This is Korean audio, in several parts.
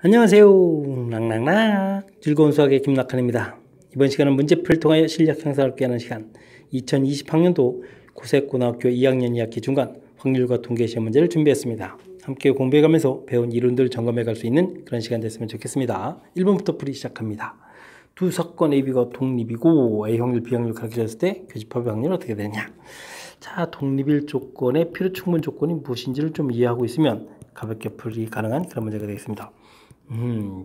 안녕하세요. 락락락 즐거운 수학의 김락한입니다. 이번 시간은 문제풀이를 통하여 실력 향상을 얻게 하는 시간 2020학년도 고색고등학교 2학년 2학기 중간 확률과 통계 시험 문제를 준비했습니다. 함께 공부해가면서 배운 이론들 점검해 갈 수 있는 그런 시간 됐으면 좋겠습니다. 1번부터 풀이 시작합니다. 두 사건 AB가 독립이고 A 확률, B 확률 가르쳐졌을 때 교집합의 확률은 어떻게 되느냐. 자, 독립일 조건의 필요 충분 조건이 무엇인지를 좀 이해하고 있으면 가볍게 풀이 가능한 그런 문제가 되겠습니다.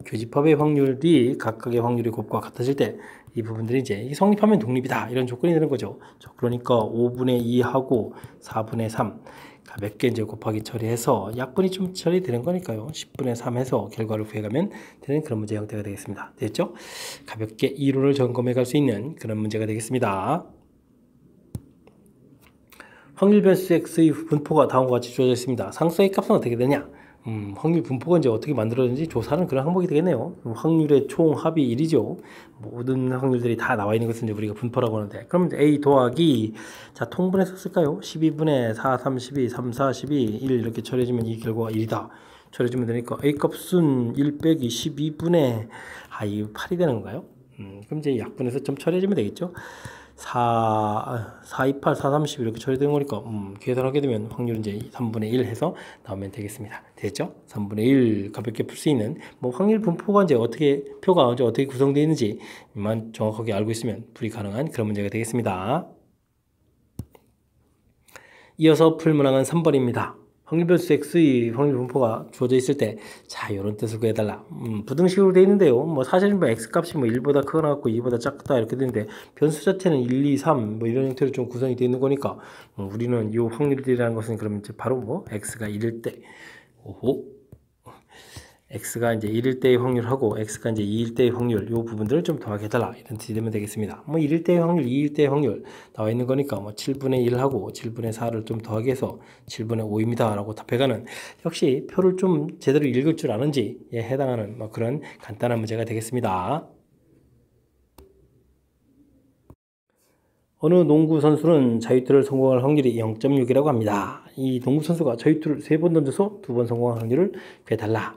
교집합의 확률이 각각의 확률이 곱과 같아질 때 이 부분들이 이제 성립하면 독립이다 이런 조건이 되는 거죠. 그러니까 5분의 2하고 4분의 3 가볍게 이제 곱하기 처리해서 약분이 좀 처리되는 거니까요. 10분의 3 해서 결과를 구해가면 되는 그런 문제 형태가 되겠습니다. 됐죠? 가볍게 이론을 점검해 갈 수 있는 그런 문제가 되겠습니다. 확률 변수 x의 분포가 다음과 같이 주어져 있습니다. 상수의 값은 어떻게 되냐? 확률 분포가 이제 어떻게 만들어졌는지 조사하는 그런 항목이 되겠네요. 확률의 총 합이 1이죠. 모든 확률들이 다 나와 있는 것은 이제 우리가 분포라고 하는데, 그럼 A 더하기, 자, 통분해서 쓸까요? 12분의 4, 32, 3, 4, 12, 1 이렇게 처리해주면 이 결과가 1이다. 처리해주면 되니까 A 값은 1 빼기 12분의, 이 8이 되는 건가요? 그럼 이제 약분해서 좀 처리해주면 되겠죠. 4, 28, 4, 30 이렇게 처리되는 거니까 계산하게 되면 확률은 이제 3분의 1 해서 나오면 되겠습니다. 됐죠? 3분의 1 가볍게 풀 수 있는 확률 분포가 이제 어떻게 표가 이제 어떻게 구성되어 있는지만 정확하게 알고 있으면 풀이 가능한 그런 문제가 되겠습니다. 이어서 풀 문항은 3번입니다. 확률 변수 x의 확률 분포가 주어져 있을 때, 자, 이런 뜻을 구해달라. 부등식으로 되어 있는데요. 사실 x 값이 1보다 크거나 같고 2보다 작다 이렇게 되는데, 변수 자체는 1, 2, 3 이런 형태로 좀 구성이 되어 있는 거니까, 우리는 이 확률이라는 것은 그러면 이제 바로 x가 1일 때, x가 이제 1일 때의 확률하고 x가 이제 2일 때의 확률, 이 부분들을 좀 더하게 해달라 이런 뜻이 되면 되겠습니다. 1일 때의 확률, 2일 때의 확률 나와 있는 거니까 7분의 1하고 7분의 4를 좀 더하게 해서 7분의 5입니다 라고 답해가는, 역시 표를 좀 제대로 읽을 줄 아는지에 해당하는 그런 간단한 문제가 되겠습니다. 어느 농구 선수는 자유투를 성공할 확률이 0.6이라고 합니다. 이 농구 선수가 자유투를 3번 던져서 2번 성공할 확률을 구해달라.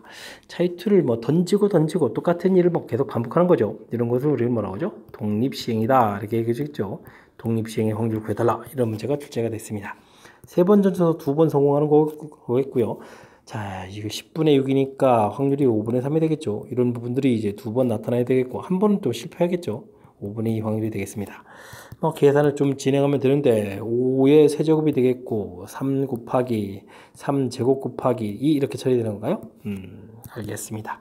자유투를 던지고 똑같은 일을 계속 반복하는 거죠. 이런 것을 우리는 뭐라고 하죠? 독립시행이다 이렇게 얘기해 주겠죠. 독립시행의 확률을 구해달라 이런 문제가 출제가 됐습니다. 3번 던져서 2번 성공하는 거겠고요. 자, 이거 10분의 6이니까 확률이 5분의 3이 되겠죠. 이런 부분들이 이제 2번 나타나야 되겠고, 한 번은 또 실패하겠죠. 5분의 2 확률이 되겠습니다. 계산을 좀 진행하면 되는데, 5의 세제곱이 되겠고 3 곱하기 3제곱 곱하기 2 이렇게 처리되는 건가요? 알겠습니다.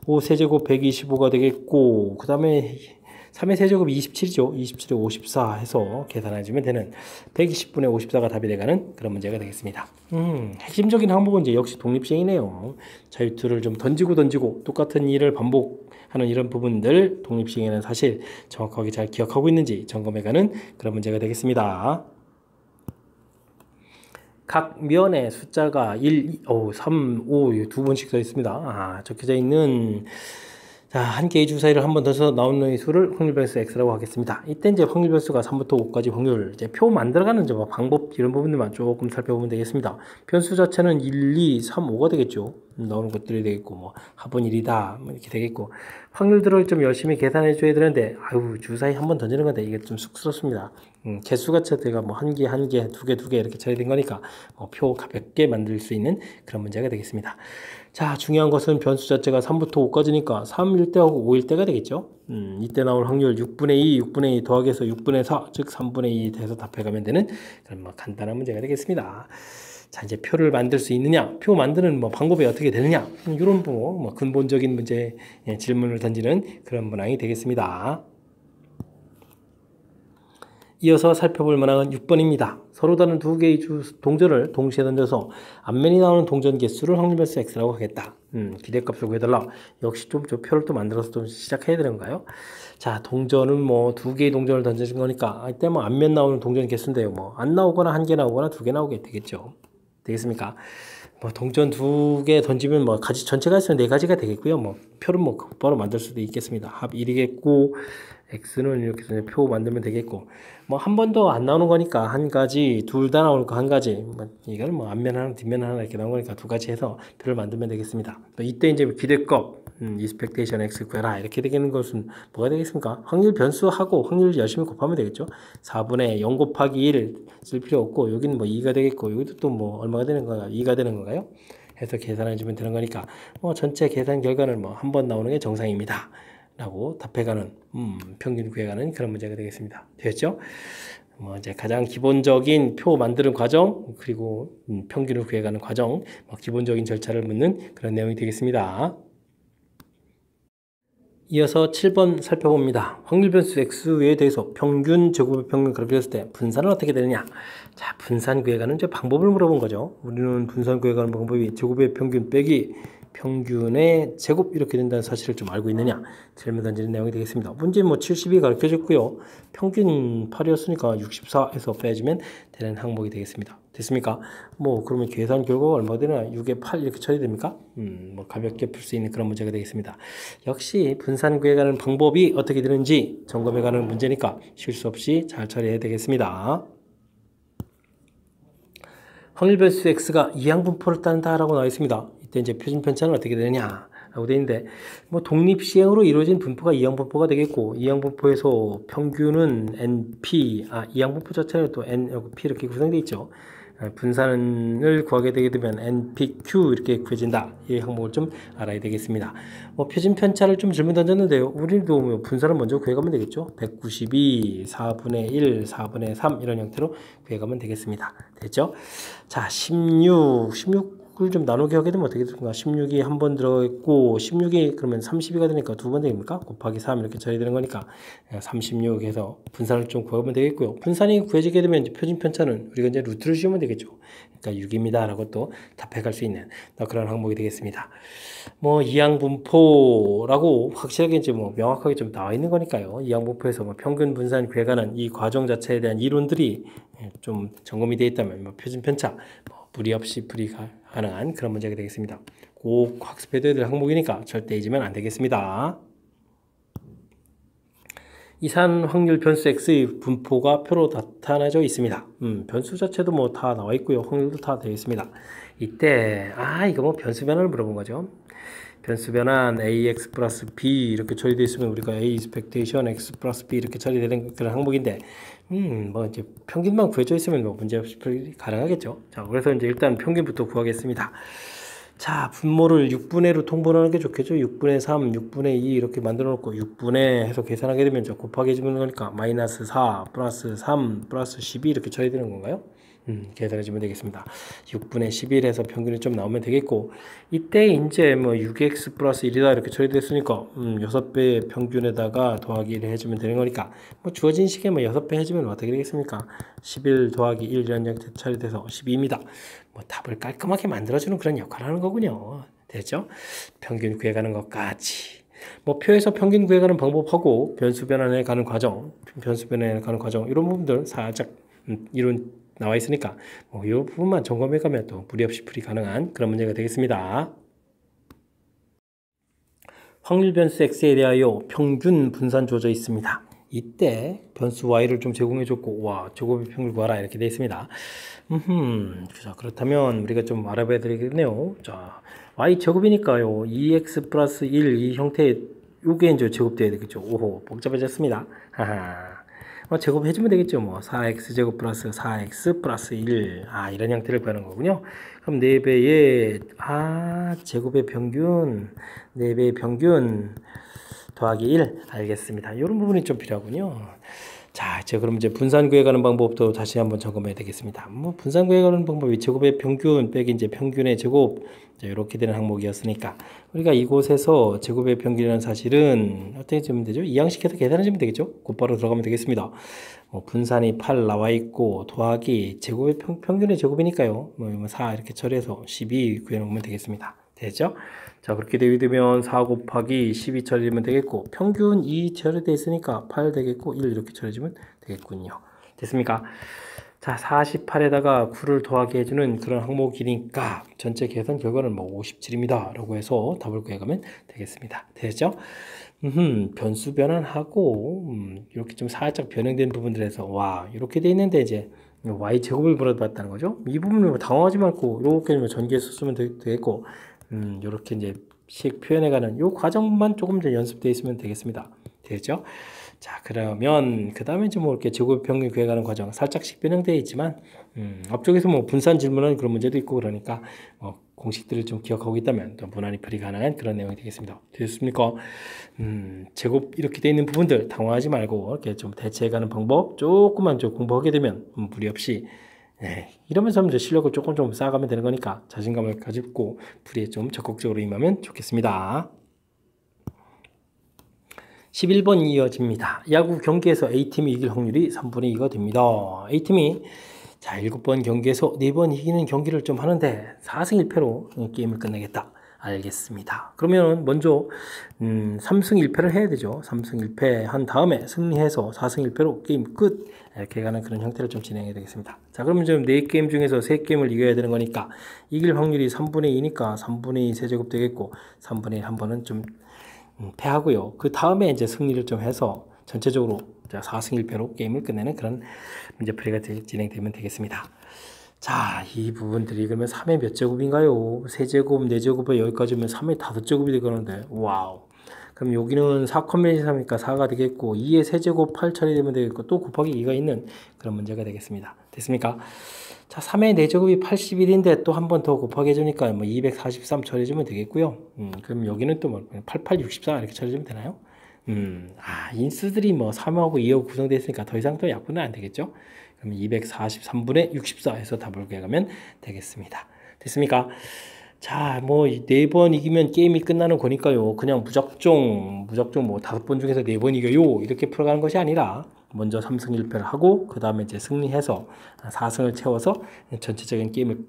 5 세제곱 125가 되겠고, 그 다음에 3의 세제곱이 27이죠. 27에 54 해서 계산해주면 되는 120분의 54가 답이 돼가는 그런 문제가 되겠습니다. 핵심적인 항목은 이제 역시 독립시행이네요. 자유투를 좀 던지고 똑같은 일을 반복하는 이런 부분들, 독립시행에는 사실 정확하게 잘 기억하고 있는지 점검해가는 그런 문제가 되겠습니다. 각 면에 숫자가 1, 2, 3, 5 두 번씩 써 있습니다. 적혀져 있는, 자, 한 개의 주사위를 한 번 더 나오는 수를 확률 변수 x라고 하겠습니다. 이때 이제 확률 변수가 3부터 5까지 확률, 이제 표 만들어가는 방법 이런 부분들만 조금 살펴보면 되겠습니다. 변수 자체는 1, 2, 3, 5가 되겠죠. 나오는 것들이 되겠고, 합은 1이다 이렇게 되겠고, 확률들을 좀 열심히 계산해 줘야 되는데, 주사위 한 번 던지는 건데 이게 좀 쑥스럽습니다. 개수 자체가 한 개, 두 개 이렇게 처리된 거니까 표 가볍게 만들 수 있는 그런 문제가 되겠습니다. 자, 중요한 것은 변수 자체가 3부터 5까지니까 3일 때하고 5일 때가 되겠죠. 이때 나올 확률 6분의 2 더하기해서 6분의 4, 즉 3분의 2 돼서 답해가면 되는 그런 간단한 문제가 되겠습니다. 자, 이제 표를 만들 수 있느냐, 표 만드는 방법이 어떻게 되느냐, 이런 근본적인 문제 질문을 던지는 그런 문항이 되겠습니다. 이어서 살펴볼 문항은 6번입니다. 서로 다른 두 개의 동전을 동시에 던져서 앞면이 나오는 동전 개수를 확률 변수 x라고 하겠다. 기대값을 구해달라. 역시 좀 저 표를 또 만들어서 좀 시작해야 되는가요? 자, 동전은 두 개의 동전을 던져준 거니까 이때 앞면 나오는 동전 개수인데요. 안 나오거나 한 개 나오거나 두 개 나오게 되겠죠. 되겠습니까? 동전 2개 던지면 가지 전체가 있으면 4가지가 되겠고요. 표를 바로 만들 수도 있겠습니다. 합 1이겠고, x는 이렇게 해서 표 만들면 되겠고, 한 번도 안 나오는 거니까 한 가지, 둘 다 나오니까 한 가지, 이걸 앞면 하나, 뒷면 하나 이렇게 나오는 거니까 2가지 해서 표를 만들면 되겠습니다. 이때 이제 기대값, expectation x 구해라 이렇게 되는 것은 뭐가 되겠습니까? 확률 변수하고 확률 열심히 곱하면 되겠죠. 4분의 0 곱하기 1 쓸 필요 없고 여기는 뭐 2가 되겠고 여기도 또 뭐 얼마가 되는 건가요? 2가 되는 건가요? 해서 계산해 주면 되는 거니까 뭐 전체 계산 결과는 뭐 한 번 나오는 게 정상입니다 라고 답해가는 평균 구해가는 그런 문제가 되겠습니다. 되겠죠? 뭐 이제 가장 기본적인 표 만드는 과정 그리고 평균을 구해가는 과정 기본적인 절차를 묻는 그런 내용이 되겠습니다. 이어서 7번 살펴봅니다. 확률 변수 x에 대해서 평균, 제곱의 평균 그렇게 했을 때 분산은 어떻게 되느냐? 자, 분산 구해가는 이제 방법을 물어본 거죠. 우리는 분산 구해가는 방법이 제곱의 평균 빼기 평균의 제곱 이렇게 된다는 사실을 좀 알고 있느냐? 질문 던지는 내용이 되겠습니다. 문제 뭐 72 가르쳐줬고요. 평균 8이었으니까 64에서 빼주면 되는 항목이 되겠습니다. 됐습니까? 뭐 그러면 계산 결과가 얼마 되나? 6에 8 이렇게 처리됩니까? 뭐 가볍게 풀 수 있는 그런 문제가 되겠습니다. 역시 분산 구해가는 방법이 어떻게 되는지 점검해가는 문제니까 실수 없이 잘 처리해야 되겠습니다. 확률 변수 x가 이항분포를 따른다라고 나와 있습니다. 이때 이제 표준 편차는 어떻게 되느냐? 라고 되어 있는데 뭐 독립시행으로 이루어진 분포가 이항분포가 되겠고 이항분포에서 평균은 NP 이항분포 자체는 또 N, P 이렇게 구성되어 있죠. 분산을 구하게 되게 되면 NPQ 이렇게 구해진다. 이 항목을 좀 알아야 되겠습니다. 뭐 표준 편차를 좀 질문 던졌는데요. 우리도 뭐 분산을 먼저 구해가면 되겠죠. 192, 4분의 1, 4분의 3 이런 형태로 구해가면 되겠습니다. 됐죠? 자, 16을 좀 나누게 하게 되면 어떻게 됩니까? 16이 한 번 들어있고 16이 그러면 32가 되니까 두 번 됩니까? 곱하기 3 이렇게 처리 되는 거니까 36에서 분산을 좀 구하면 되겠고요. 분산이 구해지게 되면 이제 표준 편차는 우리가 이제 루트를 씌우면 되겠죠. 그러니까 6입니다 라고 또 답해갈 수 있는 그런 항목이 되겠습니다. 뭐 이항분포라고 확실하게 이제 뭐 명확하게 좀 나와 있는 거니까요. 이항분포에서 뭐 평균 분산 구해가는 이 과정 자체에 대한 이론들이 좀 점검이 되어 있다면 뭐 표준 편차 무리 없이 풀이가 가능한 그런 문제가 되겠습니다. 꼭 학습해둬야 될 항목이니까 절대 잊으면 안 되겠습니다. 이산 확률 변수 x의 분포가 표로 나타나져 있습니다. 변수 자체도 뭐 다 나와 있고요. 확률도 다 되어 있습니다. 이때 이거 뭐 변수 변환을 물어본 거죠. 변수 변환 ax 플러스 b 이렇게 처리되어 있으면 우리가 a expectation x 플러스 b 이렇게 처리되는 그런 항목인데 뭐 이제 평균만 구해져 있으면 뭐 문제 없이 풀이 가능하겠죠. 자, 그래서 이제 일단 평균부터 구하겠습니다. 자, 분모를 6분의로 통분하는 게 좋겠죠. 6분의 3, 6분의 2 이렇게 만들어 놓고 6분의 해서 계산하게 되면 곱하기 해주는 거니까 마이너스 4 플러스 3 플러스 12 이렇게 처리되는 건가요? 계산해 주면 되겠습니다. 6분의 11에서 평균이 좀 나오면 되겠고 이때 이제 뭐 6x 플러스 1이다 이렇게 처리됐으니까 6배의 평균에다가 더하기 1 해주면 되는 거니까 뭐 주어진 식에 뭐 6배 해주면 어떻게 되겠습니까? 11 더하기 1 이런 형태 처리돼서 12입니다. 뭐 답을 깔끔하게 만들어주는 그런 역할을 하는 거군요. 됐죠? 평균 구해가는 것까지. 뭐 표에서 평균 구해가는 방법하고 변수 변환에 가는 과정, 이런 부분들 살짝 이론 나와 있으니까 이 부분만 점검해 가면 또 무리 없이 풀이 가능한 그런 문제가 되겠습니다. 확률 변수 x에 대하여 평균 분산 주어져 있습니다. 이때 변수 y를 좀 제공해 줬고 제곱의 평균을 구하라 이렇게 되어 있습니다. 자, 그렇다면 우리가 좀 알아봐야 되겠네요. 자, y 제곱이니까요. 2x 플러스 1 이 형태 요게 이제 제곱돼야 되겠죠. 오호, 복잡해졌습니다. 제곱해주면 되겠죠. 뭐 4x 제곱 플러스 4x 플러스 1 이런 형태를 구하는 거군요. 그럼 4배의 제곱의 평균 4배의 평균 더하기 1 알겠습니다. 이런 부분이 좀 필요하군요. 자, 그럼 이제 분산 구해가는 방법도 다시 한번 점검해야 되겠습니다. 뭐 분산 구해가는 방법이 제곱의 평균 빼기 이제 평균의 제곱 이렇게 되는 항목이었으니까 우리가 이곳에서 제곱의 평균이라는 사실은 어떻게 주면 되죠? 이항식해서 계산해 주면 되겠죠? 곧바로 들어가면 되겠습니다. 분산이 8 나와 있고 더하기 제곱의 평균의 제곱이니까요. 4 이렇게 처리해서 12 구해놓으면 되겠습니다. 되죠? 자, 그렇게 되면 4 곱하기 12 처리되면 되겠고 평균 2 처리되어 있으니까 8 되겠고 1 이렇게 처리해주면 되겠군요. 됐습니까? 자, 48에다가 9를 더하게 해주는 그런 항목이니까 전체 계산 결과는 57입니다 라고 해서 답을 구해가면 되겠습니다. 되죠? 변수 변환하고 이렇게 좀 살짝 변형된 부분들에서 이렇게 돼 있는데 이제 y 제곱을 물어봤다는 거죠. 이 부분을 당황하지 말고 이렇게 전개해서 쓰면 되겠고 이렇게 이제 표현해가는 요 과정만 조금 더 연습되어 있으면 되겠습니다. 되겠죠? 자, 그러면 그 다음에 이제 뭐 이렇게 제곱 평균 구해가는 과정 살짝씩 변형되어 있지만 앞쪽에서 뭐 분산 질문은 그런 문제도 있고 그러니까 공식들을 좀 기억하고 있다면 또 무난히 풀이 가능한 그런 내용이 되겠습니다. 되셨습니까? 제곱 이렇게 되어 있는 부분들 당황하지 말고 이렇게 좀 대체해가는 방법 조금만 좀 공부하게 되면 무리 없이 이러면서 이제 실력을 조금 쌓아가면 되는 거니까 자신감을 가지고 풀이에 좀 적극적으로 임하면 좋겠습니다. 11번 이어집니다. 야구 경기에서 A팀이 이길 확률이 3분의 2가 됩니다. A팀이 자 7번 경기에서 4번 이기는 경기를 좀 하는데 4승 1패로 게임을 끝내겠다. 알겠습니다. 그러면 먼저 3승 1패를 해야 되죠. 3승 1패 한 다음에 승리해서 4승 1패로 게임 끝 이렇게 가는 그런 형태를 좀 진행해야 되겠습니다. 자, 그러면 좀 4게임 중에서 3게임을 이겨야 되는 거니까 이길 확률이 3분의 2니까 3분의 2 세제곱 되겠고 3분의 1 한 번은 좀 패하고요. 그 다음에 이제 승리를 좀 해서 전체적으로 4승 1패로 게임을 끝내는 그런 문제풀이가 진행되면 되겠습니다. 자, 이 부분들이 그러면 3의 몇 제곱인가요? 세제곱, 4제곱에 여기까지 오면 3의 5제곱이 되겠는데 와우. 그럼 여기는 4 컴비네이션 3이니까 4가 되겠고 2의 세제곱 8 처리되면 되겠고 또 곱하기 2가 있는 그런 문제가 되겠습니다. 됐습니까? 자, 3의 4제곱이 81인데 또 한 번 더 곱하기 해주니까 뭐 243 처리해주면 되겠고요. 그럼 여기는 또 뭐 8864 이렇게 처리해주면 되나요? 인수들이 뭐 3하고 2하고 구성되어 있으니까 더 이상 또 약분은 안 되겠죠? 그럼 243분의 64 해서 답을 구해가면 되겠습니다. 됐습니까? 자, 뭐 4번 이기면 게임이 끝나는 거니까요. 그냥 무작정 뭐 5번 중에서 4번 이겨요 이렇게 풀어가는 것이 아니라 먼저 3승 1패를 하고 그 다음에 이제 승리해서 4승을 채워서 전체적인 게임을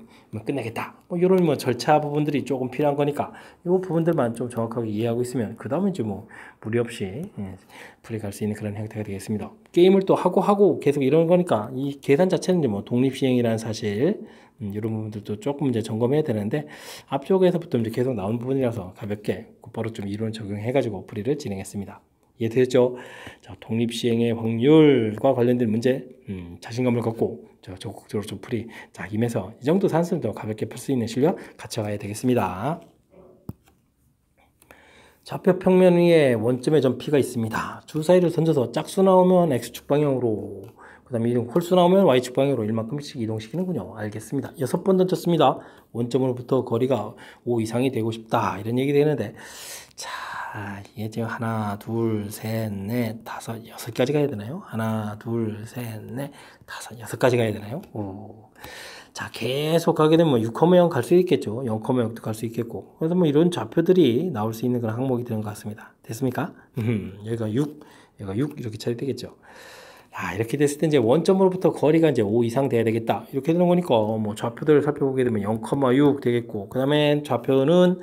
끝내겠다. 뭐 이런 뭐 절차 부분들이 조금 필요한 거니까 이 부분들만 좀 정확하게 이해하고 있으면 그 다음에 이제 뭐 무리 없이 풀이갈 수 있는 그런 형태가 되겠습니다. 게임을 또 하고 계속 이런 거니까 이 계산 자체는 이제 뭐 독립시행이라는 사실 이런 부분들도 조금 이제 점검해야 되는데 앞쪽에서부터 이제 계속 나온 부분이라서 가볍게 곧바로 좀 이론 적용해가지고 풀이를 진행했습니다. 이해되셨죠? 자, 독립시행의 확률과 관련된 문제 자신감을 갖고 적극적으로 좀 풀이 자 임해서 이 정도 산수도 가볍게 풀 수 있는 실력 갖춰가야 되겠습니다. 좌표 평면 위에 원점의 점 P가 있습니다. 주사위를 던져서 짝수 나오면 X축 방향으로 그 다음에 홀수 나오면 Y축 방향으로 1만큼씩 이동시키는군요. 알겠습니다. 6번 던졌습니다. 원점으로부터 거리가 5 이상이 되고 싶다 이런 얘기 되는데 자 이게 지금 하나 둘 셋 넷 다섯 6까지 가야 되나요? 하나 둘 셋 넷 다섯 6까지 가야 되나요? 자 계속 가게 되면 6,0 갈 수 있겠죠. 0,0도 갈 수 있겠고 그래서 뭐 이런 좌표들이 나올 수 있는 그런 항목이 되는 것 같습니다. 됐습니까? 여기가 6 여기가 6 이렇게 처리되겠죠. 이렇게 됐을 때 이제 원점으로부터 거리가 이제 5 이상 돼야 되겠다 이렇게 되는 거니까 뭐 좌표들을 살펴보게 되면 0,6 되겠고 그 다음에 좌표는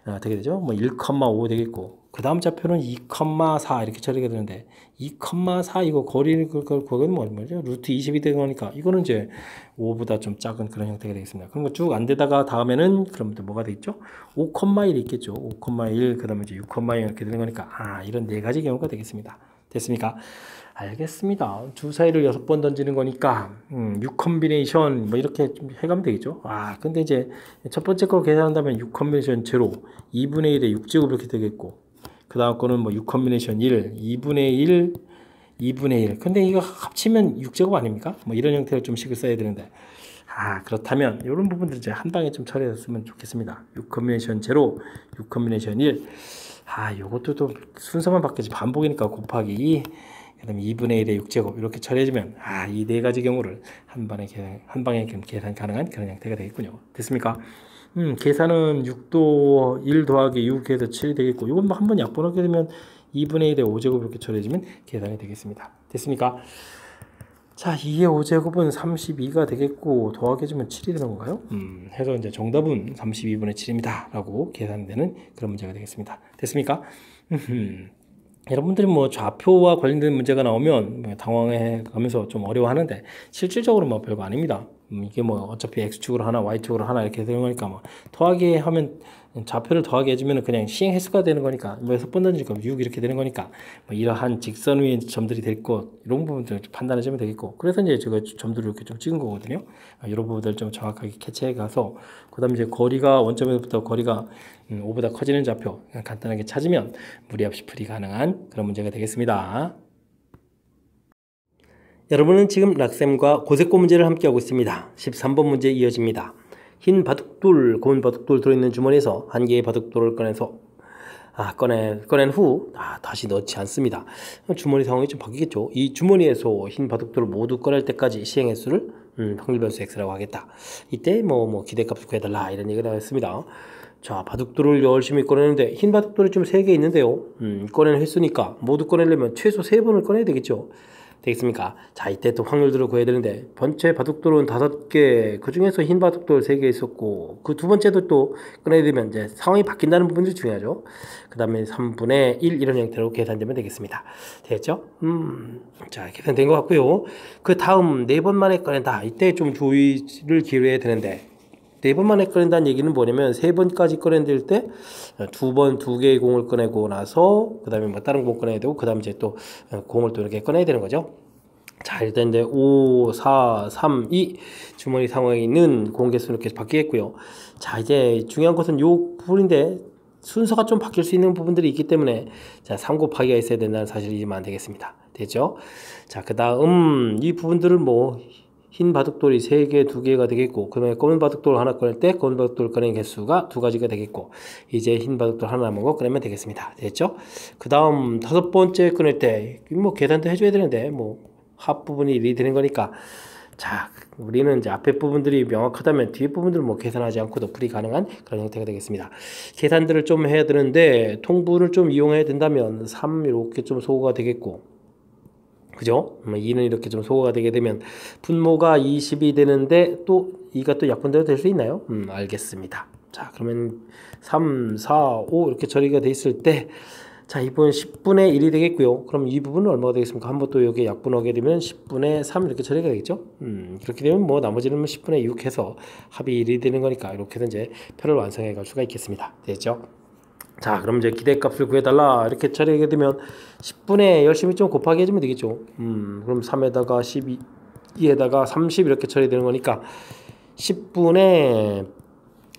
어떻게 되죠? 뭐 1,5 되겠고 그 다음 좌표는 2,4 이렇게 처리가 되는데 2,4 이거 거리를 그거는 뭐죠? 루트 20이 되는 거니까 이거는 이제 5보다 좀 작은 그런 형태가 되겠습니다. 그런 거 쭉 안 되다가 다음에는 그럼 또 뭐가 되겠죠? 5,1이 있겠죠. 5,1 그 다음에 이제 6,0 이렇게 되는 거니까 이런 4가지 경우가 되겠습니다. 됐습니까? 알겠습니다. 주사위를 6번 던지는 거니까 6 컴비네이션 뭐 이렇게 좀 해가면 되겠죠. 근데 이제 첫 번째 거 계산한다면 6 컴비네이션 0 2분의 1에 6제곱 이렇게 되겠고 그 다음 거는 뭐 6 컴비네이션 1 2분의 1 2분의 1 근데 이거 합치면 6제곱 아닙니까? 뭐 이런 형태의 좀 식을 써야 되는데 그렇다면 이런 부분들 이제 한 방에 좀 처리했으면 좋겠습니다. 6 컴비네이션 0 6 컴비네이션 1 요것도 또 순서만 바뀌지 반복이니까 곱하기 2 그 다음에 2분의 1에 6제곱 이렇게 처리해주면 이 4가지 경우를 한 방에 계산 가능한 그런 형태가 되겠군요. 됐습니까? 계산은 6도 1 더하기 6해서 7이 되겠고 이건 뭐 한번 약분하게 되면 2분의 1에 5제곱 이렇게 처리해주면 계산이 되겠습니다. 됐습니까? 자 2의 5제곱은 32가 되겠고 더하기해주면 7이 되는 건가요? 해서 이제 정답은 32분의 7입니다 라고 계산되는 그런 문제가 되겠습니다. 됐습니까? 여러분들이 뭐 좌표와 관련된 문제가 나오면 당황해 가면서 좀 어려워하는데 실질적으로 뭐 별거 아닙니다. 이게 뭐 어차피 x축으로 하나 y축으로 하나 이렇게 되는 거니까 뭐 더하기 하면 좌표를 더하게 해주면 그냥 시행 횟수가 되는 거니까 뭐 6번 던지니까 6 이렇게 되는 거니까 뭐 이러한 직선 위에 점들이 될 것 이런 부분들 판단해 주면 되겠고 그래서 이제 제가 점들을 이렇게 좀 찍은 거거든요. 이런 부분들 좀 정확하게 캐치해 가서 그다음 이제 거리가 원점에서부터 거리가 5보다 커지는 좌표 간단하게 찾으면 무리 없이 풀이 가능한 그런 문제가 되겠습니다. 여러분은 지금 락셈과 고세고 문제를 함께하고 있습니다. 13번 문제 이어집니다. 흰 바둑돌, 고운 바둑돌 들어있는 주머니에서 한 개의 바둑돌을 꺼낸 후 다시 넣지 않습니다. 주머니 상황이 좀 바뀌겠죠. 이 주머니에서 흰 바둑돌을 모두 꺼낼 때까지 시행 횟수를 확률 변수 x라고 하겠다. 이때 뭐 기대값을 구해달라 이런 얘기를 했습니다. 자, 바둑돌을 열심히 꺼내는데 흰 바둑돌이 좀 3개 있는데요. 꺼내는 횟수니까 모두 꺼내려면 최소 3번을 꺼내야 되겠죠. 되겠습니까? 자, 이때 또 확률들을 구해야 되는데 번째 바둑돌은 5개, 그 중에서 흰 바둑돌 3개 있었고 그 두 번째도 또 꺼내야 되면 이제 상황이 바뀐다는 부분이 중요하죠. 그 다음에 3분의 1 이런 형태로 계산되면 되겠습니다. 되겠죠? 자, 계산된 것 같고요. 그 다음 4번 만에 꺼낸다. 이때 좀 주의를 기울여야 되는데 4번 만에 꺼낸다는 얘기는 뭐냐면 3번까지 꺼낸들 때 2번 2개의 공을 꺼내고 나서 그 다음에 뭐 다른 공 꺼내야 되고 그 다음에 이제 또 공을 또 이렇게 꺼내야 되는 거죠. 자, 일단 이제 5, 4, 3, 2 주머니 상황에 있는 공 개수는 이렇게 바뀌겠고요. 자, 이제 중요한 것은 요 부분인데 순서가 좀 바뀔 수 있는 부분들이 있기 때문에 자, 3 곱하기가 있어야 된다는 사실을 잊으면 안 되겠습니다. 됐죠? 자, 그 다음 이 부분들을 뭐 흰 바둑돌이 3개, 2개가 되겠고 그 다음에 검은 바둑돌 하나 꺼낼 때 검은 바둑돌 꺼낸 개수가 2가지가 되겠고 이제 흰 바둑돌 하나 남은 거 꺼내면 되겠습니다. 됐죠? 그 다음 5번째 꺼낼 때 뭐 계산도 해줘야 되는데 뭐 합 부분이 1이 되는 거니까 자, 우리는 이제 앞에 부분들이 명확하다면 뒤에 부분들은 뭐 계산하지 않고도 풀이 가능한 그런 형태가 되겠습니다. 계산들을 좀 해야 되는데 통분을 좀 이용해야 된다면 3 이렇게 좀 소거가 되겠고 그죠? 2는 이렇게 좀 소거가 되게 되면 분모가 20이 되는데 또 2가 또 약분대로 될 수 있나요? 알겠습니다. 자, 그러면 3, 4, 5 이렇게 처리가 돼 있을 때 자, 이 부분 10분의 1이 되겠고요. 그럼 이 부분은 얼마가 되겠습니까? 한번 또 여기 약분하게 되면 10분의 3 이렇게 처리가 되겠죠? 그렇게 되면 뭐 나머지는 10분의 6 해서 합이 1이 되는 거니까 이렇게 해서 이제 표를 완성해 갈 수가 있겠습니다. 됐죠? 자, 그럼 이제 기대값을 구해달라 이렇게 처리하게 되면 10분의 열심히 좀 곱하기 해주면 되겠죠. 그럼 3에다가 12에다가 30 이렇게 처리되는 거니까 10분의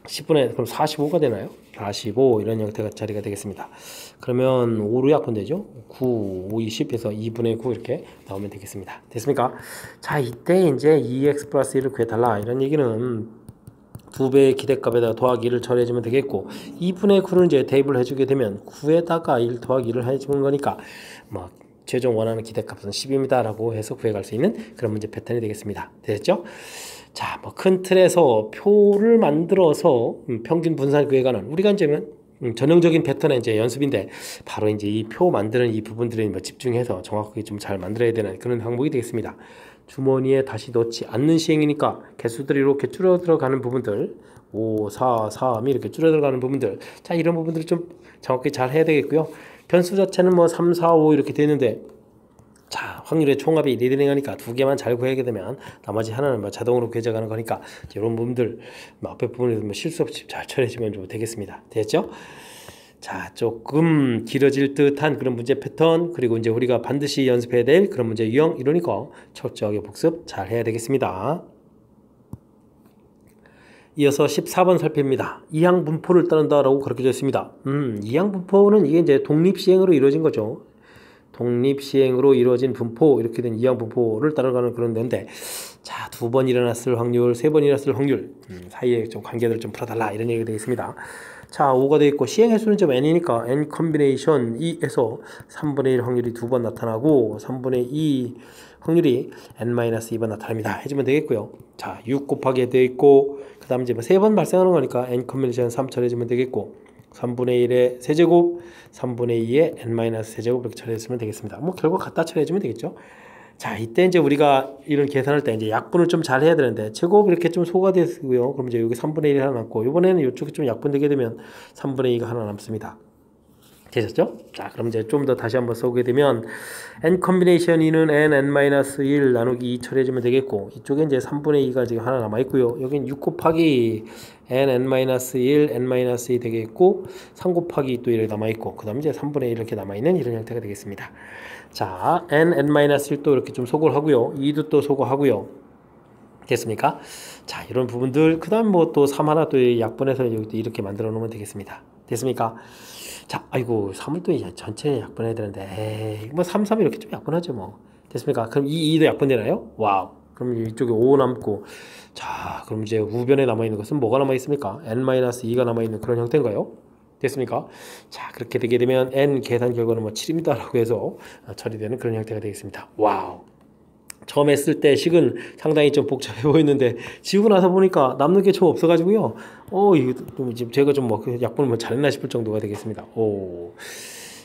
그럼 45가 되나요? 45 이런 형태가 처리가 되겠습니다. 그러면 5로 약분되죠. 9, 5, 20 해서 2분의 9 이렇게 나오면 되겠습니다. 됐습니까? 자, 이때 이제 2x 플러스 1을 구해달라 이런 얘기는 2배의 기대값에다가 더하기 1을 처리해주면 되겠고 2분의 9를 이제 대입을 해주게 되면 9에다가 1 더하기 1을 해주는 거니까 뭐 최종 원하는 기대값은 10입니다 라고 해서 구해갈 수 있는 그런 문제 패턴이 되겠습니다. 됐죠? 자, 뭐 큰 틀에서 표를 만들어서 평균 분산 구해가는 우리가 이제 전형적인 패턴의 이제 연습인데 바로 이제 이 표 만드는 이 부분들에 뭐 집중해서 정확하게 좀 잘 만들어야 되는 그런 항목이 되겠습니다. 주머니에 다시 넣지 않는 시행이니까 개수들이 이렇게 줄어들어가는 부분들 5, 4, 3이 이렇게 줄어들어가는 부분들 자, 이런 부분들을 좀 정확히 잘 해야 되겠고요. 변수 자체는 뭐 3, 4, 5 이렇게 되는데 자, 확률의 총합이 1이 되는 거니까 2개만 잘 구하게 되면 나머지 하나는 뭐 자동으로 구해져가는 거니까 이런 부분들 뭐 앞에 부분에서 뭐 실수 없이 잘 처리해주면 좀 되겠습니다. 됐죠? 자, 조금 길어질 듯한 그런 문제 패턴 그리고 이제 우리가 반드시 연습해야 될 그런 문제 유형 이러니까 철저하게 복습 잘 해야 되겠습니다. 이어서 14번 살펴봅니다. 이항분포를 따른다라고 그렇게 되어 있습니다. 이항분포는 이게 이제 독립시행으로 이루어진 거죠. 독립시행으로 이루어진 분포 이렇게 된 이항분포를 따라가는 그런 데인데 자, 2번 일어났을 확률, 3번 일어났을 확률 사이에 좀 관계들을 좀 풀어달라 이런 얘기가 되겠습니다. 자, 5가 되어 있고 시행 횟수는 좀 n이니까 n 컨비네이션 2에서 3분의 1 확률이 2번 나타나고 3분의 2 확률이 n-2번 나타납니다. 해주면 되겠고요. 자, 6 곱하기 되어 있고 그 다음 이제 뭐 3번 발생하는 거니까 n 컨비네이션 3 처리해주면 되겠고 3분의 1의 세제곱 3분의 2의 n-세제곱 이렇게 처리했으면 되겠습니다. 뭐 결국 갖다 처리해주면 되겠죠. 자, 이때 이제 우리가 이런 계산할 때 이제 약분을 좀 잘 해야 되는데 제곱 이렇게 좀 소가 되고요. 그럼 이제 여기 3분의 1이 하나 남고 이번에는 이쪽에 좀 약분되게 되면 3분의 2가 하나 남습니다. 되셨죠? 자, 그럼 이제 좀 더 다시 한번 써보게 되면 n 컨비네이션 2는 n 나누기 2 처리해주면 되겠고, 이쪽에 이제 3분의 2가 지금 하나 남아있고요. 여긴 6 곱하기 n-2 되겠고, 3 곱하기 또 1 남아있고, 그 다음에 이제 3분의 1 이렇게 남아있는 이런 형태가 되겠습니다. 자, n-1도 이렇게 좀 소거를 하고요. 2도 또 소거하고요. 됐습니까? 자, 이런 부분들, 그 다음 뭐 또 3 하나 또 약분해서 여기 이렇게 만들어 놓으면 되겠습니다. 됐습니까? 자, 아이고, 3을 또 전체 약분해야 되는데, 에이, 뭐 3 이렇게 좀 약분하죠, 뭐. 됐습니까? 그럼 2도 약분되나요? 와우. 그럼 이쪽에 5 남고, 자, 그럼 이제 우변에 남아있는 것은 뭐가 남아있습니까? n-2가 남아있는 그런 형태인가요? 됐습니까? 자, 그렇게 되게 되면 n 계산 결과는 뭐 7입니다 라고 해서 처리되는 그런 형태가 되겠습니다. 와우. 처음 했을 때 식은 상당히 좀 복잡해 보였는데, 지우고 나서 보니까 남는 게 좀 없어가지고요. 이거 좀 지금 제가 좀 뭐 약분을 뭐 잘했나 싶을 정도가 되겠습니다.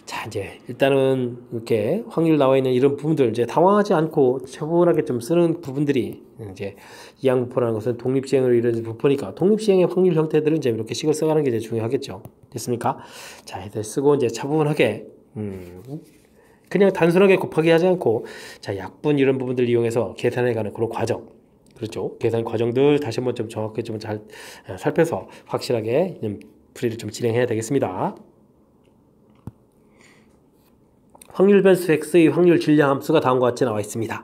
자, 이제 일단은 이렇게 확률 나와 있는 이런 부분들, 이제 당황하지 않고 차분하게 좀 쓰는 부분들이, 이제 이항분포라는 것은 독립시행으로 이루어진 분포니까 독립시행의 확률 형태들은 이제 이렇게 식을 써가는 게 이제 중요하겠죠. 됐습니까? 자, 이제 쓰고 이제 차분하게, 그냥 단순하게 곱하기 하지 않고, 자, 약분 이런 부분들 이용해서 계산해가는 그런 과정, 그렇죠? 계산 과정들 다시 한번 좀 정확하게 좀 잘 살펴서 확실하게 풀이를 좀 진행해야 되겠습니다. 확률 변수 x의 확률 질량 함수가 다음과 같이 나와 있습니다.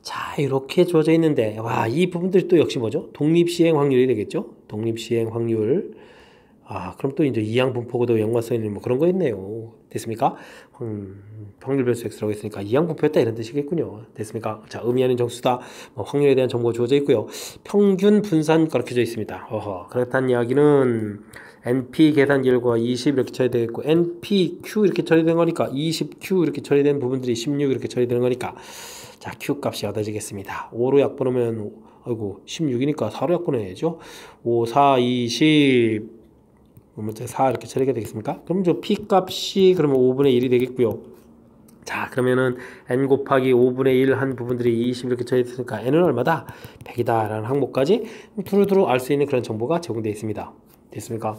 자, 이렇게 주어져 있는데, 와, 이 부분들이 또 역시 뭐죠? 독립시행 확률이 되겠죠? 독립시행 확률. 그럼 또 이제 이항분포도 연관성 있는 뭐 그런 거 있네요. 됐습니까? 확률 변수 x라고 했으니까 이항분포였다 이런 뜻이겠군요. 됐습니까? 자, 의미하는 정수다. 확률에 대한 정보가 주어져 있고요. 평균 분산 가르쳐져 있습니다. 그렇다는 이야기는 NP 계산 결과 20 이렇게 처리되겠고, NPQ 이렇게 처리된 거니까 20Q 이렇게 처리된 부분들이 16 이렇게 처리되는 거니까, 자, Q 값이 얻어지겠습니다. 5로 약분하면, 아이고, 16이니까 4로 약분해야죠. 5, 4, 20, 4 이렇게 처리가 되겠습니까? 그럼 저 P 값이 그러면 5분의 1이 되겠고요. 자, 그러면은 n 곱하기 5분의 1 한 부분들이 20 이렇게 처리됐으니까 n은 얼마다? 100이다 라는 항목까지 두루두루 알 수 있는 그런 정보가 제공되어 있습니다. 됐습니까?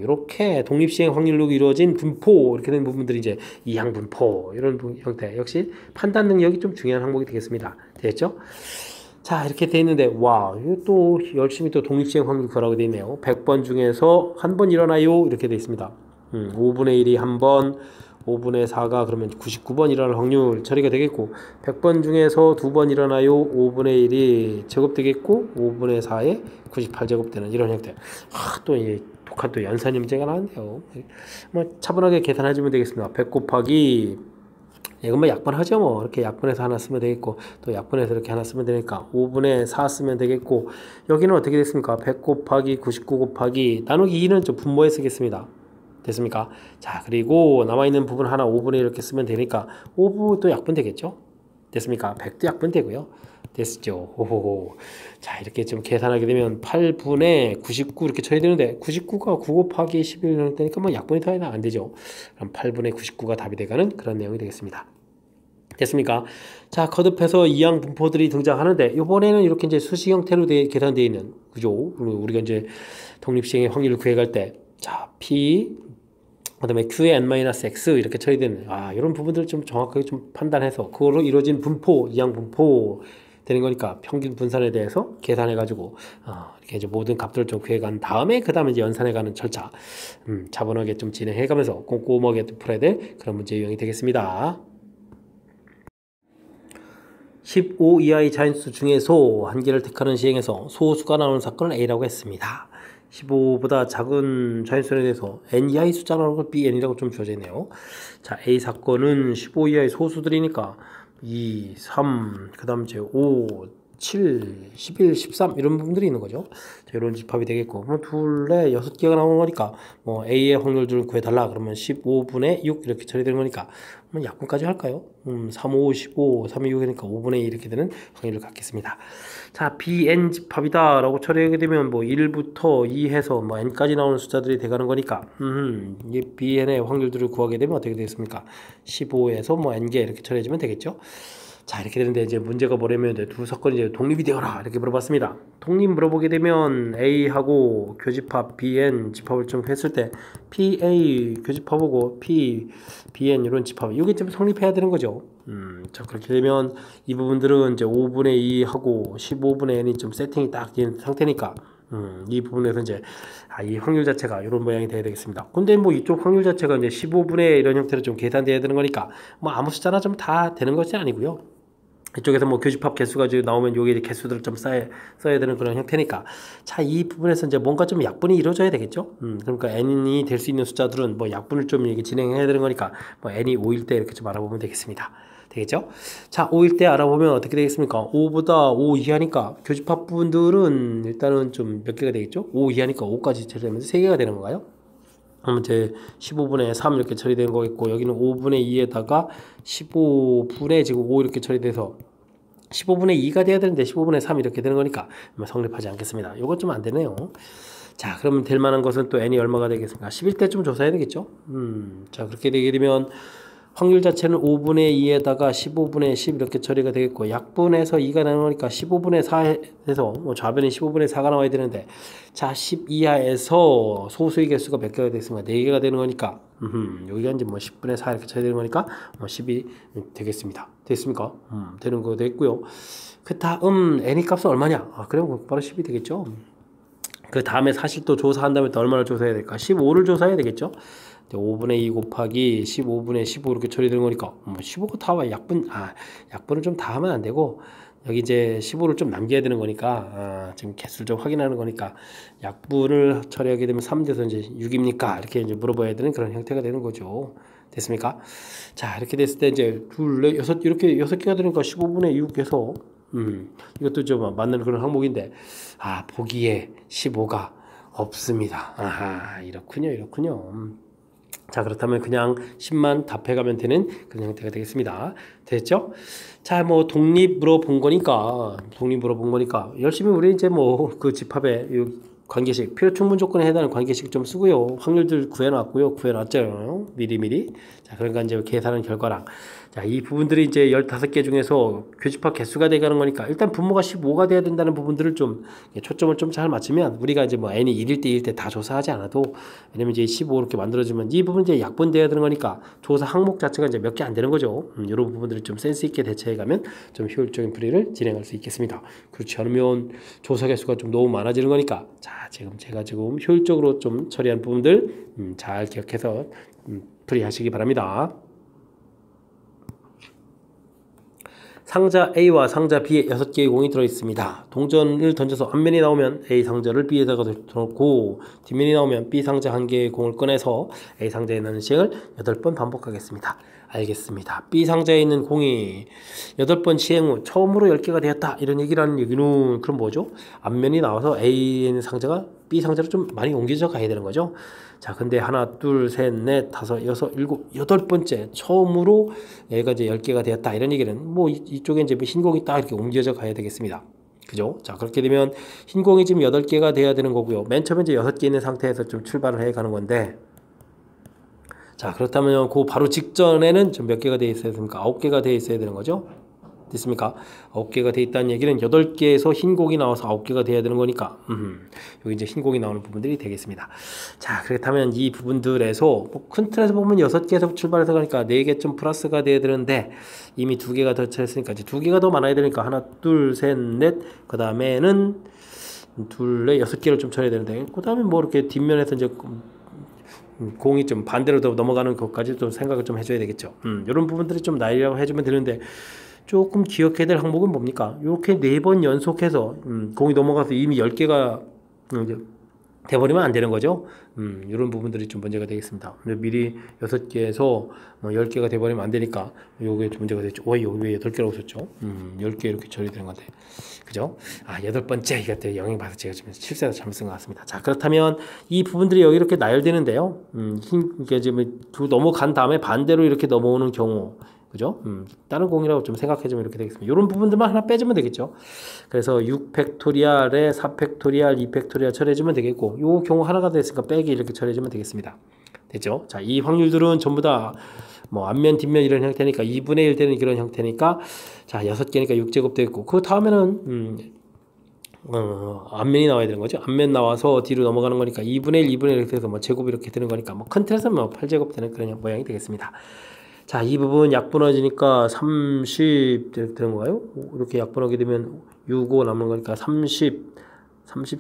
이렇게 독립시행 확률로 이루어진 분포, 이렇게 된 부분들이 이제 이항분포, 이런 형태. 역시 판단 능력이 좀 중요한 항목이 되겠습니다. 됐죠? 자, 이렇게 돼 있는데, 와, 이거 또 열심히 또 독립시행 확률 구하라고 돼 있네요. 100번 중에서 한 번 일어나요. 이렇게 돼 있습니다. 5분의 1이 한 번, 5분의 4가 그러면 99번 일어날 확률 처리가 되겠고, 100번 중에서 2번 일어나요. 5분의 1이 제곱되겠고, 5분의 4에 98제곱 되는 이런 형태. 또 이 독한 또 연산이 문제가 나왔네요. 뭐 차분하게 계산해주면 되겠습니다. 100 곱하기, 이건 뭐 약분하죠. 뭐 이렇게 약분해서 하나 쓰면 되겠고, 또 약분해서 이렇게 하나 쓰면 되니까 5분의 4 쓰면 되겠고, 여기는 어떻게 됐습니까? 100 곱하기 99 곱하기 나누기 2는 좀 분모해 쓰겠습니다. 됐습니까? 자, 그리고 남아있는 부분 하나 5분의 1 이렇게 쓰면 되니까 5도 약분 되겠죠? 됐습니까? 100도 약분 되고요. 됐죠? 자, 이렇게 좀 계산하게 되면 8분의 99 이렇게 쳐야 되는데, 99가 9 곱하기 11 되니까 뭐 약분이 더 안 되죠. 그럼 8분의 99가 답이 돼가는 그런 내용이 되겠습니다. 됐습니까? 자, 거듭해서 이항 분포들이 등장하는데, 이번에는 이렇게 이제 수식 형태로 계산되어 있는, 그죠? 우리가 이제 독립시행의 확률을 구해갈 때, 자, P, 그 다음에 Q의 n-x 이렇게 처리되는, 이런 부분들을 좀 정확하게 좀 판단해서, 그걸로 이루어진 분포, 이항 분포 되는 거니까 평균 분산에 대해서 계산해가지고, 이렇게 이제 모든 값들을 좀 구해간 다음에, 그 다음에 이제 연산해가는 절차, 차분하게 좀 진행해가면서 꼼꼼하게 풀어야 될 그런 문제 유형이 되겠습니다. 15 이하의 자연수 중에서 한 개를 택하는 시행에서 소수가 나오는 사건을 A라고 했습니다. 15보다 작은 자연수에 대해서 n 이하의 숫자가 나오는 걸 Bn이라고 좀 주어져 있네요. 자, A 사건은 15 이하의 소수들이니까 2, 3, 그 다음 이제 5, 7, 11, 13 이런 부분들이 있는 거죠. 자, 이런 집합이 되겠고, 그럼 둘에 6개가 나오는 거니까 뭐 A의 확률들을 구해달라 그러면 15분의 6 이렇게 처리되는 거니까 그럼 약분까지 할까요? 3, 5, 15, 3, 2, 6이니까 5분의 2 이렇게 되는 확률을 갖겠습니다. 자, BN 집합이다 라고 처리하게 되면 뭐 1부터 2 해서 뭐 n까지 나오는 숫자들이 돼가는 거니까 이 BN의 확률들을 구하게 되면 어떻게 되겠습니까? 15에서 뭐 n개 이렇게 처리해주면 되겠죠. 자, 이렇게 되는데 이제 문제가 뭐냐면 이제 두 사건이 이제 독립이 되어라 이렇게 물어봤습니다. 독립 물어보게 되면 A하고 교집합 BN 집합을 좀 했을 때 PA 교집합하고 BN 이런 집합 이게 좀 성립해야 되는 거죠. 자, 그렇게 되면 이 부분들은 이제 5분의 2하고 15분의 n이 좀 세팅이 딱 된 상태니까 이 부분에서 이제 이 확률 자체가 이런 모양이 돼야 되겠습니다. 근데 뭐 이쪽 확률 자체가 이제 15분의 이런 형태로 좀 계산돼야 되는 거니까 뭐 아무 숫자나 좀 다 되는 것이 아니고요. 이쪽에서 뭐 교집합 개수가 나오면 여기 개수들을 좀 써야 되는 그런 형태니까 자, 이 부분에서 이제 뭔가 좀 약분이 이루어져야 되겠죠. 그러니까 n이 될 수 있는 숫자들은 뭐 약분을 좀 이렇게 진행해야 되는 거니까 뭐 n이 5일 때 이렇게 좀 알아보면 되겠습니다. 되겠죠? 자, 5일 때 알아보면 어떻게 되겠습니까? 5보다 5 이하니까 교집합 부분들은 일단은 좀 몇 개가 되겠죠? 5 이하니까 5까지 처리되면서 3개가 되는 건가요? 그러면 이제 15분의 3 이렇게 처리되는 거겠고 여기는 5분의 2에다가 15분의 지금 5 이렇게 처리돼서 15분의 2가 돼야 되는데 15분의 3 이렇게 되는 거니까 성립하지 않겠습니다. 이건 좀 안 되네요. 자, 그러면 될 만한 것은 또 n이 얼마가 되겠습니까? 11대쯤 조사해야 되겠죠? 자, 그렇게 되게 되면 확률 자체는 5분의 2에다가 15분의 10 이렇게 처리가 되겠고 약분해서 2가 나오는 거니까 15분의 4에서 뭐 좌변이 15분의 4가 나와야 되는데 자, 10 이하에서 소수의 개수가 몇 개가 됐습니까? 4개가 되는 거니까 여기가 이제 뭐 10분의 4 이렇게 쳐야 되는 거니까 뭐 10이 되겠습니다. 됐습니까? 되는 거 됐고요. 그 다음 n의 값은 얼마냐? 그럼 바로 10이 되겠죠. 그 다음에 사실 또 조사한 다음에 또 얼마나 조사해야 될까? 15를 조사해야 되겠죠. 5분의 2 곱하기 15분의 15 이렇게 처리되는 거니까 뭐 15가 다 와 약분을 좀 다 하면 안 되고 여기 이제 15를 좀 남겨야 되는 거니까 지금 개수를 좀 확인하는 거니까 약분을 처리하게 되면 3돼서 이제 6입니까? 이렇게 이제 물어봐야 되는 그런 형태가 되는 거죠. 됐습니까? 자, 이렇게 됐을 때 이제 둘, 넷, 여섯 이렇게 6개가 되니까 15분의 6 해서 이것도 좀 맞는 그런 항목인데 보기에 15가 없습니다. 이렇군요. 자, 그렇다면 그냥 10만 답해가면 되는 그런 형태가 되겠습니다. 됐죠? 자, 뭐 독립 물어본 거니까 열심히 우리 이제 뭐 그 집합의 관계식 필요 충분 조건에 해당하는 관계식 좀 쓰고요. 확률들 구해놨잖아요. 미리. 자, 그러니까 이제 계산한 결과랑 자, 이 부분들이 이제 15개 중에서 교집합 개수가 돼가는 거니까 일단 분모가 15가 돼야 된다는 부분들을 좀 초점을 좀 잘 맞추면 우리가 이제 뭐 n이 1일 때 1일 때 다 조사하지 않아도 왜냐면 이제 15 이렇게 만들어지면 이 부분 이제 약분돼야 되는 거니까 조사 항목 자체가 이제 몇 개 안 되는 거죠. 이런 부분들을 좀 센스 있게 대처해가면 좀 효율적인 풀이를 진행할 수 있겠습니다. 그렇지 않으면 조사 개수가 좀 너무 많아지는 거니까 자, 제가 지금 효율적으로 좀 처리한 부분들 잘 기억해서 풀이하시기 바랍니다. 상자 A와 상자 B에 6개의 공이 들어있습니다. 동전을 던져서 앞면이 나오면 A 상자를 B에다가 넣고 뒷면이 나오면 B 상자 1개의 공을 꺼내서 A 상자에 넣는 시행을 8번 반복하겠습니다. 알겠습니다. B 상자에 있는 공이 8번 시행 후 처음으로 10개가 되었다. 이런 얘기라는 얘기는 그럼 뭐죠? 앞면이 나와서 A에 있는 상자가 B 상자로 좀 많이 옮겨져 가야 되는 거죠. 자, 근데 하나, 둘, 셋, 넷, 다섯, 여섯, 일곱, 8번째 처음으로 얘가 이제 10개가 되었다. 이런 얘기는 뭐 이쪽에 이제 흰 공이 딱 이렇게 옮겨져 가야 되겠습니다. 그죠? 자, 그렇게 되면 흰 공이 지금 8개가 돼야 되는 거고요. 맨 처음에 이제 6개 있는 상태에서 좀 출발을 해 가는 건데 자, 그렇다면 그 바로 직전에는 좀 몇 개가 돼 있어야 됩니까? 9개가 돼 있어야 되는 거죠. 됐습니까? 9개가 돼 있다는 얘기는 8개에서 흰 공이 나와서 9개가 돼야 되는 거니까 여기 이제 흰 공이 나오는 부분들이 되겠습니다. 자, 그렇다면 이 부분들에서 뭐 큰 틀에서 보면 6개에서 출발해서 가니까 4개 좀 플러스가 돼야 되는데 이미 2개가 더 차있으니까 이제 2개가 더 많아야 되니까 하나, 둘, 셋, 넷 그 다음에는 둘, 넷, 6개를 좀 쳐야 되는데 그 다음에 뭐 이렇게 뒷면에서 이제 공이 좀 반대로 더 넘어가는 것까지 좀 생각을 좀 해줘야 되겠죠. 이런 부분들이 좀 나이라고 해주면 되는데 조금 기억해야 될 항목은 뭡니까? 이렇게 4번 연속해서 공이 넘어가서 이미 10개가 돼버리면 안 되는 거죠. 이런 부분들이 좀 문제가 되겠습니다. 미리 6개에서 10개가 돼버리면 안 되니까 요게 좀 문제가 되죠. 여기 왜 8개라고 썼죠? 10개 이렇게 처리되는 건데. 그죠? 8번째 이것들 영향받아서 제가 지금 실수해서 잘못 쓴 것 같습니다. 자, 그렇다면 이 부분들이 여기 이렇게 나열되는데요. 이게 지금 넘어간 다음에 반대로 이렇게 넘어오는 경우 그죠? 다른 공이라고 좀 생각해주면 이렇게 되겠습니다. 이런 부분들만 하나 빼주면 되겠죠. 그래서 6 팩토리얼에 4 팩토리얼, 2 팩토리얼 처리해주면 되겠고 요 경우 하나가 됐으니까 빼기 이렇게 처리해주면 되겠습니다. 됐죠? 자, 이 확률들은 전부 다 뭐 앞면, 뒷면 이런 형태니까 2분의 1 되는 그런 형태니까 자, 6개니까 6제곱 되겠고, 그 다음에는, 앞면이 나와야 되는 거죠. 앞면 나와서 뒤로 넘어가는 거니까 2분의 1, 2분의 1 이렇게 해서 뭐 제곱이 이렇게 되는 거니까 뭐 큰 틀에서 뭐 8제곱 되는 그런 모양이 되겠습니다. 자, 이 부분 약분해지니까 30 이렇게 되는 거예요. 이렇게 약분하게 되면 6, 5 남는 거니까 30